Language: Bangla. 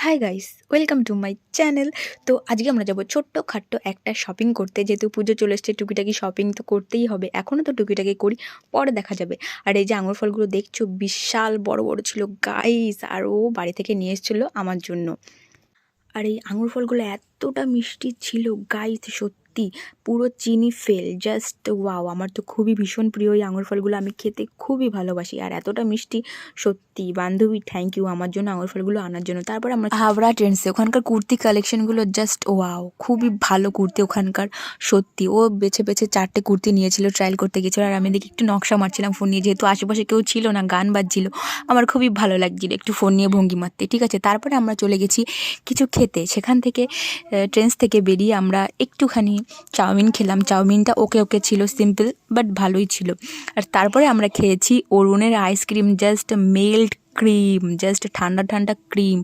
Hi guys, welcome to my channel. তো আজকে আমরা যাবো ছোট্টখাট্টো একটা শপিং করতে, যেহেতু পুজো চলে এসছে। টুকিটাকি শপিং তো করতেই হবে, এখনও তো টুকিটাকি করি, পরে দেখা যাবে। আর এই যে আঙুর ফলগুলো দেখছো, বিশাল বড় বড় ছিল গাইস, আর ও বাড়ি থেকে নিয়ে এসেছিলো আমার জন্য। আর এই আঙুর ফলগুলো এতটা মিষ্টি ছিল গাইস, সত্যি পুরো চিনি ফেল, জাস্ট ওয়াও। আমার তো খুবই ভীষণ প্রিয় এই আঙুর ফলগুলো, আমি খেতে খুবই ভালোবাসি। আর এতটা মিষ্টি, সত্যি বান্ধবী থ্যাংক ইউ আমার জন্য আঙুর ফলগুলো আনার জন্য। তারপর আমরা হাওড়া ট্রেন্ডসে, ওখানকার কুর্তি কালেকশনগুলো জাস্ট ওয়াও, খুবই ভালো কুর্তি ওখানকার। সত্যি ও বেছে বেছে 4টে কুর্তি নিয়েছিল, ট্রায়াল করতে গেছিলো। আর আমি দেখি একটু নকশা মারছিলাম ফোন নিয়ে, যেহেতু আশেপাশে কেউ ছিল না, গান বাজছিল, আমার খুবই ভালো লাগছিল একটু ফোন নিয়ে ভঙ্গি মারতে। ঠিক আছে, তারপরে আমরা চলে গেছি কিছু খেতে। সেখান থেকে ট্রেন্স থেকে বেরিয়ে আমরা একটুখানি চাউমিন খেলাম। চাউমিনটা ওকে ওকে ছিল, সিম্পল বাট ভালোই ছিল। আর তারপরে আমরা খেয়েছি অরুণের ice cream, just melt cream, just ঠান্ডা ঠান্ডা ক্রিম।